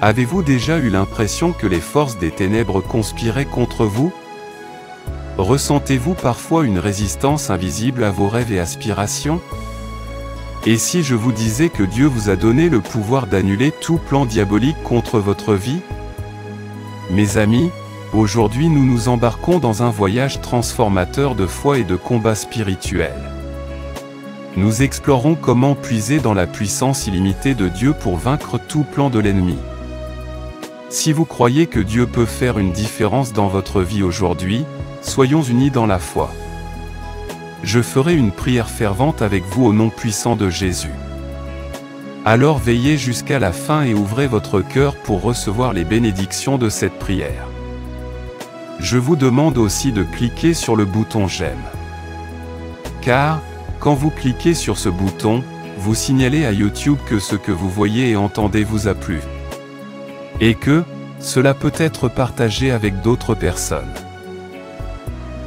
Avez-vous déjà eu l'impression que les forces des ténèbres conspiraient contre vous? Ressentez-vous parfois une résistance invisible à vos rêves et aspirations? Et si je vous disais que Dieu vous a donné le pouvoir d'annuler tout plan diabolique contre votre vie? Mes amis, aujourd'hui nous nous embarquons dans un voyage transformateur de foi et de combat spirituel. Nous explorons comment puiser dans la puissance illimitée de Dieu pour vaincre tout plan de l'ennemi. Si vous croyez que Dieu peut faire une différence dans votre vie aujourd'hui, soyons unis dans la foi. Je ferai une prière fervente avec vous au nom puissant de Jésus. Alors veillez jusqu'à la fin et ouvrez votre cœur pour recevoir les bénédictions de cette prière. Je vous demande aussi de cliquer sur le bouton j'aime. Car, quand vous cliquez sur ce bouton, vous signalez à YouTube que ce que vous voyez et entendez vous a plu. Et que, cela peut être partagé avec d'autres personnes.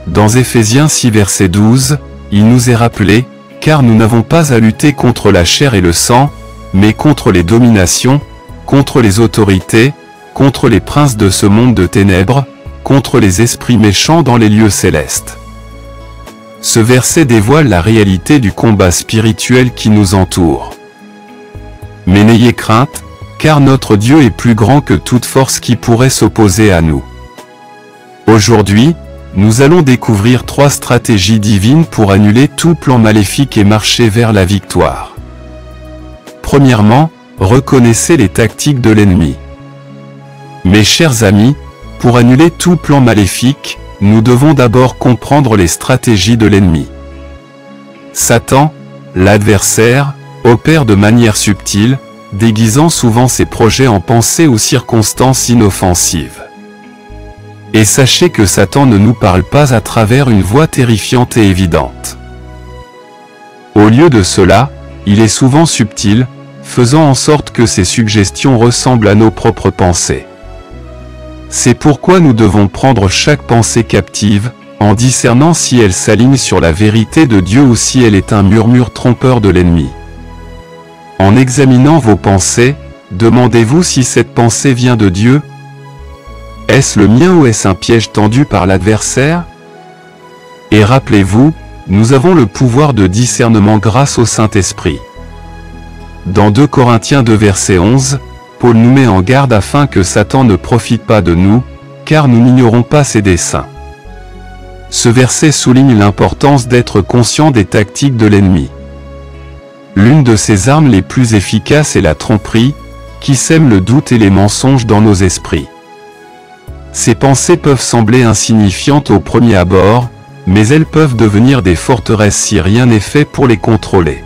Dans Éphésiens 6 verset 12, il nous est rappelé, « Car nous n'avons pas à lutter contre la chair et le sang, mais contre les dominations, contre les autorités, contre les princes de ce monde de ténèbres, contre les esprits méchants dans les lieux célestes. » Ce verset dévoile la réalité du combat spirituel qui nous entoure. Mais n'ayez crainte, car notre Dieu est plus grand que toute force qui pourrait s'opposer à nous. Aujourd'hui, nous allons découvrir 3 stratégies divines pour annuler tout plan maléfique et marcher vers la victoire. Premièrement, reconnaissez les tactiques de l'ennemi. Mes chers amis, pour annuler tout plan maléfique, nous devons d'abord comprendre les stratégies de l'ennemi. Satan, l'adversaire, opère de manière subtile, déguisant souvent ses projets en pensées ou circonstances inoffensives. Et sachez que Satan ne nous parle pas à travers une voix terrifiante et évidente. Au lieu de cela, il est souvent subtil, faisant en sorte que ses suggestions ressemblent à nos propres pensées. C'est pourquoi nous devons prendre chaque pensée captive, en discernant si elle s'aligne sur la vérité de Dieu ou si elle est un murmure trompeur de l'ennemi. En examinant vos pensées, demandez-vous si cette pensée vient de Dieu. Est-ce le mien ou est-ce un piège tendu par l'adversaire? Et rappelez-vous, nous avons le pouvoir de discernement grâce au Saint-Esprit. Dans 2 Corinthiens 2 verset 11, Paul nous met en garde afin que Satan ne profite pas de nous, car nous n'ignorons pas ses desseins. Ce verset souligne l'importance d'être conscient des tactiques de l'ennemi. L'une de ses armes les plus efficaces est la tromperie, qui sème le doute et les mensonges dans nos esprits. Ces pensées peuvent sembler insignifiantes au premier abord, mais elles peuvent devenir des forteresses si rien n'est fait pour les contrôler.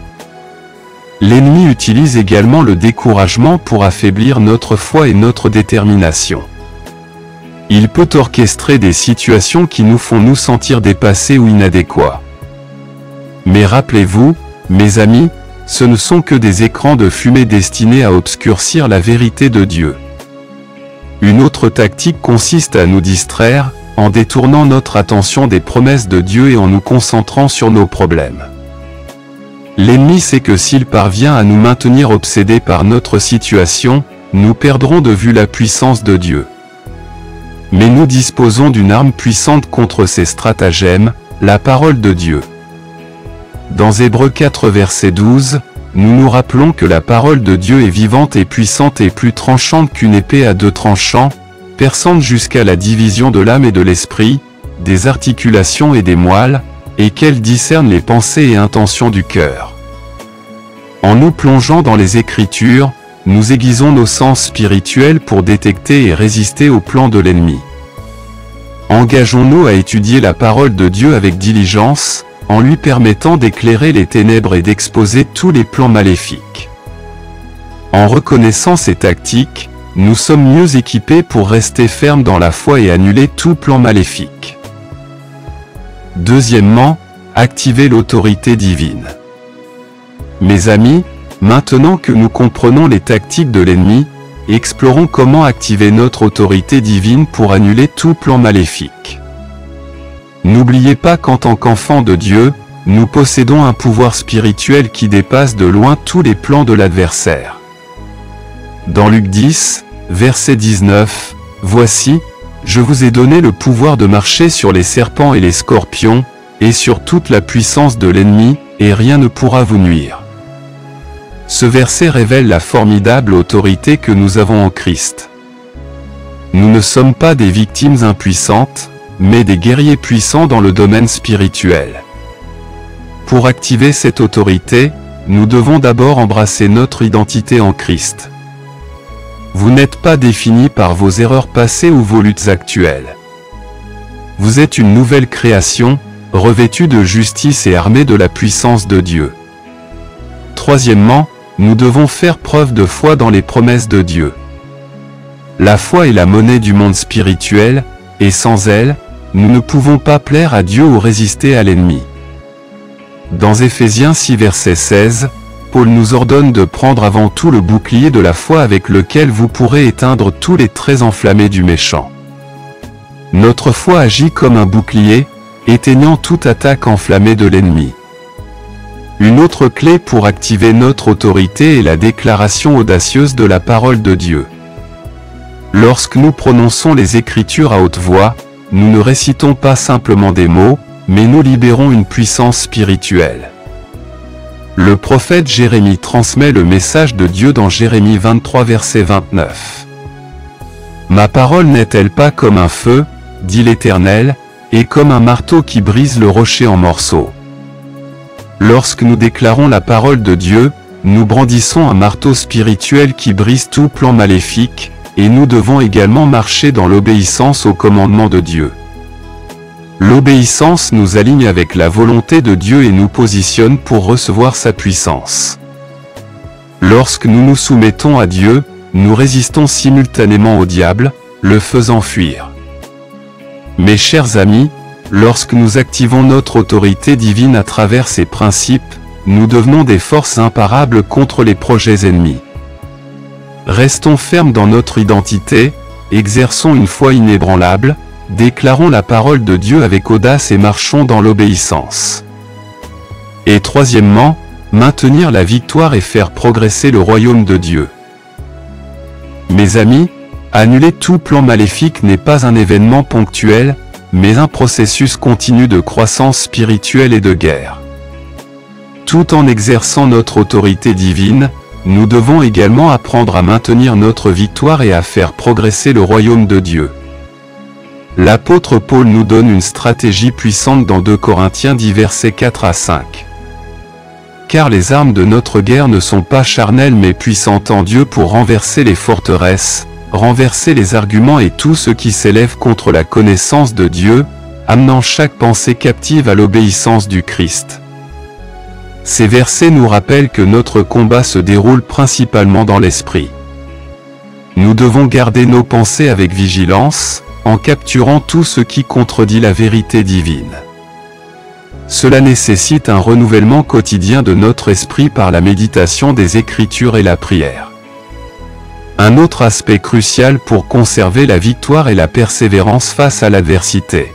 L'ennemi utilise également le découragement pour affaiblir notre foi et notre détermination. Il peut orchestrer des situations qui nous font nous sentir dépassés ou inadéquats. Mais rappelez-vous, mes amis, ce ne sont que des écrans de fumée destinés à obscurcir la vérité de Dieu. Une autre tactique consiste à nous distraire, en détournant notre attention des promesses de Dieu et en nous concentrant sur nos problèmes. L'ennemi sait que s'il parvient à nous maintenir obsédés par notre situation, nous perdrons de vue la puissance de Dieu. Mais nous disposons d'une arme puissante contre ces stratagèmes, la parole de Dieu. Dans Hébreux 4 verset 12, nous nous rappelons que la parole de Dieu est vivante et puissante et plus tranchante qu'une épée à 2 tranchants, perçante jusqu'à la division de l'âme et de l'esprit, des articulations et des moelles, et qu'elle discerne les pensées et intentions du cœur. En nous plongeant dans les Écritures, nous aiguisons nos sens spirituels pour détecter et résister aux plans de l'ennemi. Engageons-nous à étudier la parole de Dieu avec diligence, en lui permettant d'éclairer les ténèbres et d'exposer tous les plans maléfiques. En reconnaissant ces tactiques, nous sommes mieux équipés pour rester fermes dans la foi et annuler tout plan maléfique. Deuxièmement, activez l'autorité divine. Mes amis, maintenant que nous comprenons les tactiques de l'ennemi, explorons comment activer notre autorité divine pour annuler tout plan maléfique. N'oubliez pas qu'en tant qu'enfants de Dieu, nous possédons un pouvoir spirituel qui dépasse de loin tous les plans de l'adversaire. Dans Luc 10, Verset 19. Voici, je vous ai donné le pouvoir de marcher sur les serpents et les scorpions, et sur toute la puissance de l'ennemi, et rien ne pourra vous nuire. Ce verset révèle la formidable autorité que nous avons en Christ. Nous ne sommes pas des victimes impuissantes, mais des guerriers puissants dans le domaine spirituel. Pour activer cette autorité, nous devons d'abord embrasser notre identité en Christ. Vous n'êtes pas défini par vos erreurs passées ou vos luttes actuelles. Vous êtes une nouvelle création, revêtue de justice et armée de la puissance de Dieu. Troisièmement, nous devons faire preuve de foi dans les promesses de Dieu. La foi est la monnaie du monde spirituel, et sans elle, nous ne pouvons pas plaire à Dieu ou résister à l'ennemi. Dans Éphésiens 6 verset 16, Paul nous ordonne de prendre avant tout le bouclier de la foi avec lequel vous pourrez éteindre tous les traits enflammés du méchant. Notre foi agit comme un bouclier, éteignant toute attaque enflammée de l'ennemi. Une autre clé pour activer notre autorité est la déclaration audacieuse de la parole de Dieu. Lorsque nous prononçons les Écritures à haute voix, nous ne récitons pas simplement des mots, mais nous libérons une puissance spirituelle. Le prophète Jérémie transmet le message de Dieu dans Jérémie 23 verset 29. « Ma parole n'est-elle pas comme un feu, dit l'Éternel, et comme un marteau qui brise le rocher en morceaux ?» Lorsque nous déclarons la parole de Dieu, nous brandissons un marteau spirituel qui brise tout plan maléfique, et nous devons également marcher dans l'obéissance aux commandements de Dieu. L'obéissance nous aligne avec la volonté de Dieu et nous positionne pour recevoir sa puissance. Lorsque nous nous soumettons à Dieu, nous résistons simultanément au diable, le faisant fuir. Mes chers amis, lorsque nous activons notre autorité divine à travers ces principes, nous devenons des forces imparables contre les projets ennemis. Restons fermes dans notre identité, exerçons une foi inébranlable, déclarons la parole de Dieu avec audace et marchons dans l'obéissance. Et troisièmement, maintenir la victoire et faire progresser le royaume de Dieu. Mes amis, annuler tout plan maléfique n'est pas un événement ponctuel, mais un processus continu de croissance spirituelle et de guerre. Tout en exerçant notre autorité divine, nous devons également apprendre à maintenir notre victoire et à faire progresser le royaume de Dieu. L'apôtre Paul nous donne une stratégie puissante dans 2 Corinthiens 10 versets 4 à 5. Car les armes de notre guerre ne sont pas charnelles mais puissantes en Dieu pour renverser les forteresses, renverser les arguments et tout ce qui s'élève contre la connaissance de Dieu, amenant chaque pensée captive à l'obéissance du Christ. Ces versets nous rappellent que notre combat se déroule principalement dans l'esprit. Nous devons garder nos pensées avec vigilance, en capturant tout ce qui contredit la vérité divine. Cela nécessite un renouvellement quotidien de notre esprit par la méditation des Écritures et la prière. Un autre aspect crucial pour conserver la victoire est la persévérance face à l'adversité.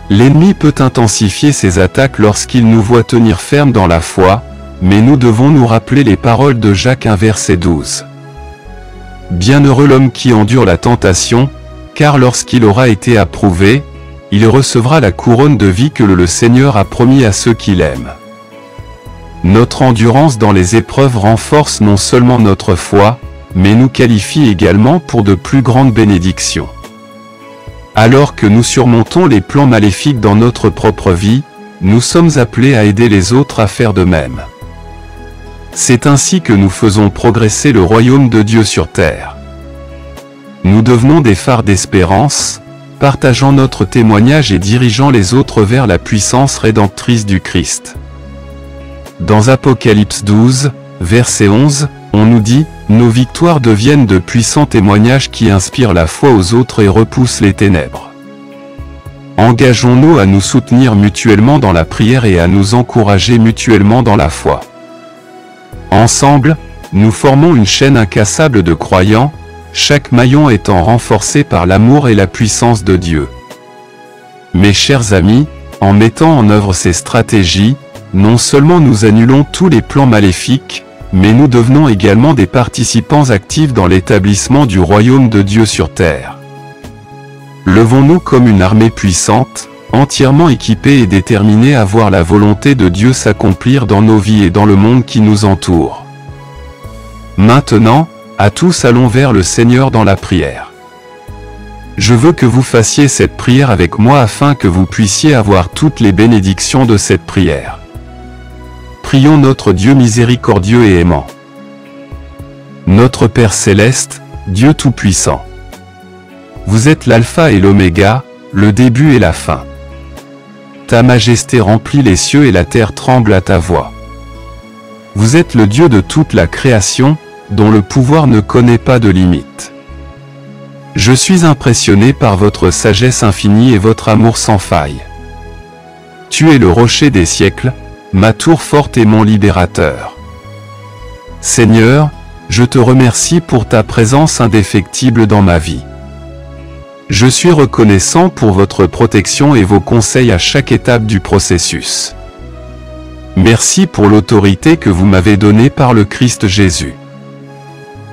L'ennemi peut intensifier ses attaques lorsqu'il nous voit tenir ferme dans la foi, mais nous devons nous rappeler les paroles de Jacques 1 verset 12. Bienheureux l'homme qui endure la tentation, car lorsqu'il aura été approuvé, il recevra la couronne de vie que le Seigneur a promis à ceux qui l'aiment. Notre endurance dans les épreuves renforce non seulement notre foi, mais nous qualifie également pour de plus grandes bénédictions. Alors que nous surmontons les plans maléfiques dans notre propre vie, nous sommes appelés à aider les autres à faire de même. C'est ainsi que nous faisons progresser le royaume de Dieu sur terre. Nous devenons des phares d'espérance, partageant notre témoignage et dirigeant les autres vers la puissance rédemptrice du Christ. Dans Apocalypse 12, verset 11, on nous dit « Nos victoires deviennent de puissants témoignages qui inspirent la foi aux autres et repoussent les ténèbres. » Engageons-nous à nous soutenir mutuellement dans la prière et à nous encourager mutuellement dans la foi. Ensemble, nous formons une chaîne incassable de croyants, chaque maillon étant renforcé par l'amour et la puissance de Dieu. Mes chers amis, en mettant en œuvre ces stratégies, non seulement nous annulons tous les plans maléfiques, mais nous devenons également des participants actifs dans l'établissement du royaume de Dieu sur terre. Levons-nous comme une armée puissante, entièrement équipée et déterminée à voir la volonté de Dieu s'accomplir dans nos vies et dans le monde qui nous entoure. Maintenant, à tous allons vers le Seigneur dans la prière. Je veux que vous fassiez cette prière avec moi afin que vous puissiez avoir toutes les bénédictions de cette prière. Prions notre Dieu miséricordieux et aimant. Notre Père céleste, Dieu tout-puissant. Vous êtes l'alpha et l'oméga, le début et la fin. Ta majesté remplit les cieux et la terre tremble à ta voix. Vous êtes le Dieu de toute la création, dont le pouvoir ne connaît pas de limite. Je suis impressionné par votre sagesse infinie et votre amour sans faille. Tu es le rocher des siècles, ma tour forte et mon libérateur. Seigneur, je te remercie pour ta présence indéfectible dans ma vie. Je suis reconnaissant pour votre protection et vos conseils à chaque étape du processus. Merci pour l'autorité que vous m'avez donnée par le Christ Jésus.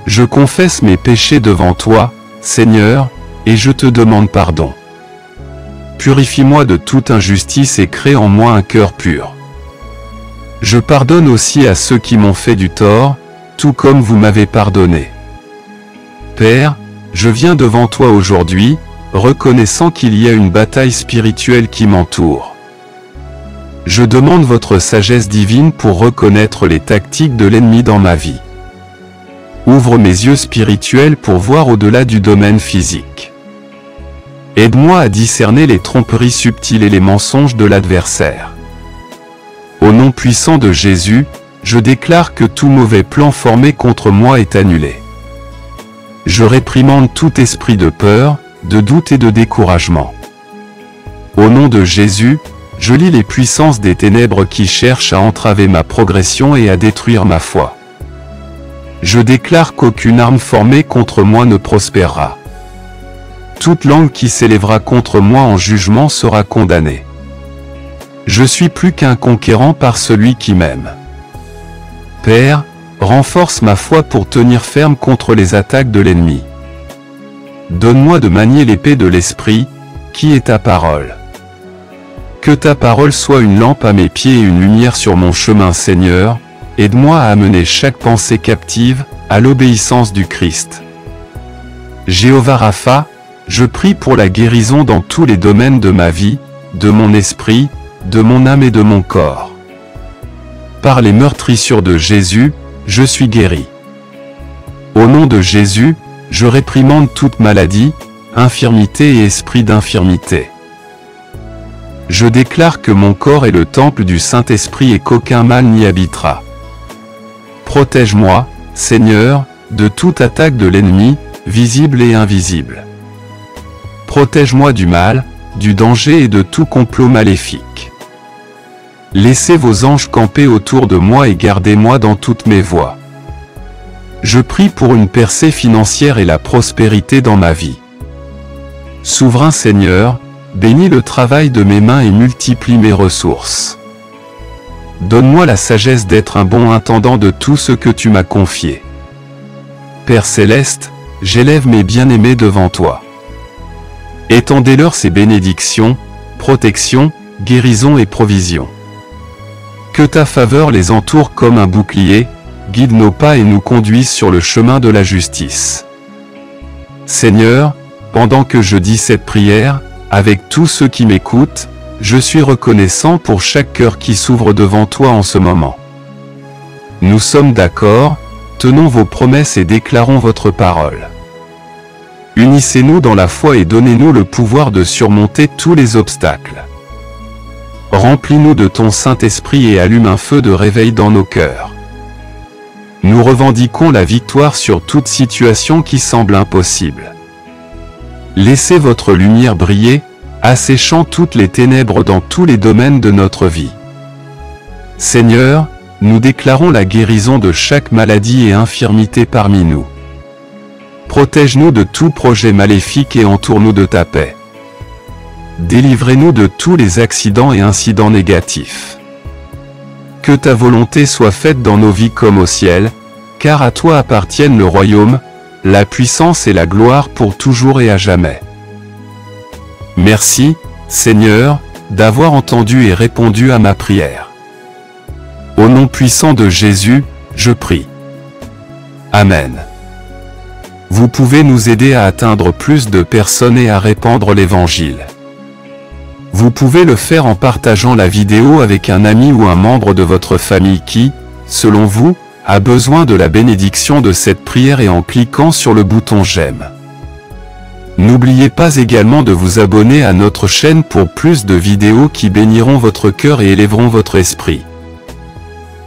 Je confesse mes péchés devant toi, Seigneur, et je te demande pardon. Purifie-moi de toute injustice et crée en moi un cœur pur. Je pardonne aussi à ceux qui m'ont fait du tort, tout comme vous m'avez pardonné. Père, je viens devant toi aujourd'hui, reconnaissant qu'il y a une bataille spirituelle qui m'entoure. Je demande votre sagesse divine pour reconnaître les tactiques de l'ennemi dans ma vie. Ouvre mes yeux spirituels pour voir au-delà du domaine physique. Aide-moi à discerner les tromperies subtiles et les mensonges de l'adversaire. Au nom puissant de Jésus, je déclare que tout mauvais plan formé contre moi est annulé. Je réprimande tout esprit de peur, de doute et de découragement. Au nom de Jésus, je lis les puissances des ténèbres qui cherchent à entraver ma progression et à détruire ma foi. Je déclare qu'aucune arme formée contre moi ne prospérera. Toute langue qui s'élèvera contre moi en jugement sera condamnée. Je suis plus qu'un conquérant par celui qui m'aime. Père, renforce ma foi pour tenir ferme contre les attaques de l'ennemi. Donne-moi de manier l'épée de l'Esprit, qui est ta parole. Que ta parole soit une lampe à mes pieds et une lumière sur mon chemin, Seigneur. Aide-moi à amener chaque pensée captive à l'obéissance du Christ. Jéhovah Rapha, je prie pour la guérison dans tous les domaines de ma vie, de mon esprit, de mon âme et de mon corps. Par les meurtrissures de Jésus, je suis guéri. Au nom de Jésus, je réprimande toute maladie, infirmité et esprit d'infirmité. Je déclare que mon corps est le temple du Saint-Esprit et qu'aucun mal n'y habitera. Protège-moi, Seigneur, de toute attaque de l'ennemi, visible et invisible. Protège-moi du mal, du danger et de tout complot maléfique. Laissez vos anges camper autour de moi et gardez-moi dans toutes mes voies. Je prie pour une percée financière et la prospérité dans ma vie. Souverain Seigneur, bénis le travail de mes mains et multiplie mes ressources. Donne-moi la sagesse d'être un bon intendant de tout ce que tu m'as confié. Père céleste, j'élève mes bien-aimés devant toi. Étendez-leur ces bénédictions, protection, guérison et provision. Que ta faveur les entoure comme un bouclier, guide nos pas et nous conduise sur le chemin de la justice. Seigneur, pendant que je dis cette prière, avec tous ceux qui m'écoutent, je suis reconnaissant pour chaque cœur qui s'ouvre devant toi en ce moment. Nous sommes d'accord, tenons vos promesses et déclarons votre parole. Unissez-nous dans la foi et donnez-nous le pouvoir de surmonter tous les obstacles. Remplis-nous de ton Saint-Esprit et allume un feu de réveil dans nos cœurs. Nous revendiquons la victoire sur toute situation qui semble impossible. Laissez votre lumière briller, asséchant toutes les ténèbres dans tous les domaines de notre vie. Seigneur, nous déclarons la guérison de chaque maladie et infirmité parmi nous. Protège-nous de tout projet maléfique et entoure-nous de ta paix. Délivrez-nous de tous les accidents et incidents négatifs. Que ta volonté soit faite dans nos vies comme au ciel, car à toi appartiennent le royaume, la puissance et la gloire pour toujours et à jamais. Merci, Seigneur, d'avoir entendu et répondu à ma prière. Au nom puissant de Jésus, je prie. Amen. Vous pouvez nous aider à atteindre plus de personnes et à répandre l'Évangile. Vous pouvez le faire en partageant la vidéo avec un ami ou un membre de votre famille qui, selon vous, a besoin de la bénédiction de cette prière et en cliquant sur le bouton j'aime. N'oubliez pas également de vous abonner à notre chaîne pour plus de vidéos qui béniront votre cœur et élèveront votre esprit.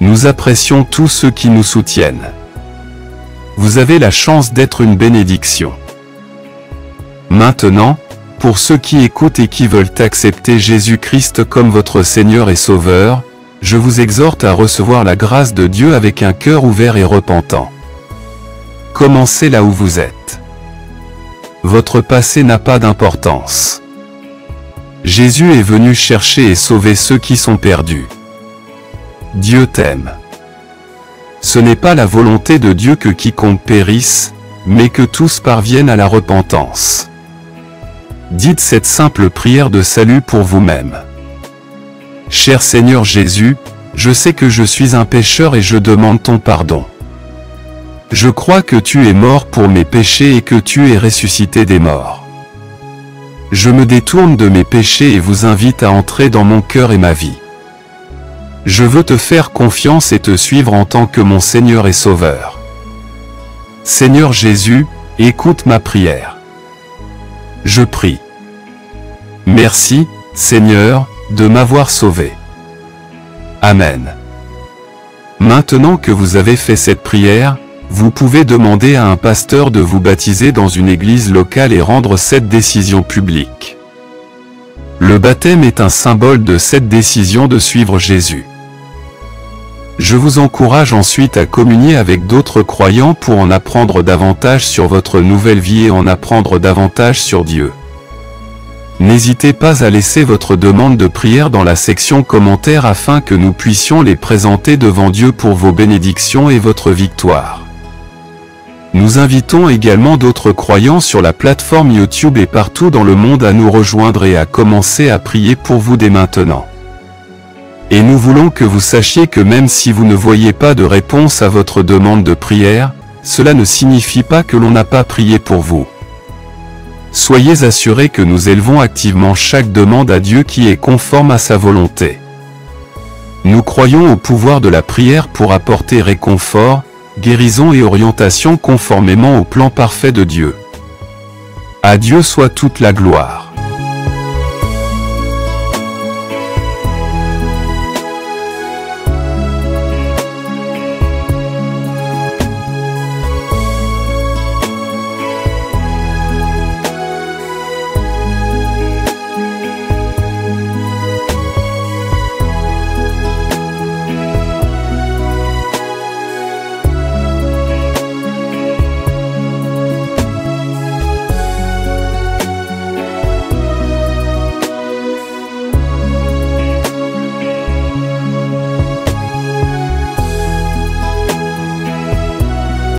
Nous apprécions tous ceux qui nous soutiennent. Vous avez la chance d'être une bénédiction. Maintenant, pour ceux qui écoutent et qui veulent accepter Jésus-Christ comme votre Seigneur et Sauveur, je vous exhorte à recevoir la grâce de Dieu avec un cœur ouvert et repentant. Commencez là où vous êtes. Votre passé n'a pas d'importance. Jésus est venu chercher et sauver ceux qui sont perdus. Dieu t'aime. Ce n'est pas la volonté de Dieu que quiconque périsse, mais que tous parviennent à la repentance. Dites cette simple prière de salut pour vous-même. Cher Seigneur Jésus, je sais que je suis un pécheur et je demande ton pardon. Je crois que tu es mort pour mes péchés et que tu es ressuscité des morts. Je me détourne de mes péchés et vous invite à entrer dans mon cœur et ma vie. Je veux te faire confiance et te suivre en tant que mon Seigneur et Sauveur. Seigneur Jésus, écoute ma prière. Je prie. Merci, Seigneur, de m'avoir sauvé. Amen. Maintenant que vous avez fait cette prière, vous pouvez demander à un pasteur de vous baptiser dans une église locale et rendre cette décision publique. Le baptême est un symbole de cette décision de suivre Jésus. Je vous encourage ensuite à communier avec d'autres croyants pour en apprendre davantage sur votre nouvelle vie et en apprendre davantage sur Dieu. N'hésitez pas à laisser votre demande de prière dans la section commentaires afin que nous puissions les présenter devant Dieu pour vos bénédictions et votre victoire. Nous invitons également d'autres croyants sur la plateforme YouTube et partout dans le monde à nous rejoindre et à commencer à prier pour vous dès maintenant. Et nous voulons que vous sachiez que même si vous ne voyez pas de réponse à votre demande de prière, cela ne signifie pas que l'on n'a pas prié pour vous. Soyez assurés que nous élevons activement chaque demande à Dieu qui est conforme à sa volonté. Nous croyons au pouvoir de la prière pour apporter réconfort, guérison et orientation conformément au plan parfait de Dieu. À Dieu soit toute la gloire.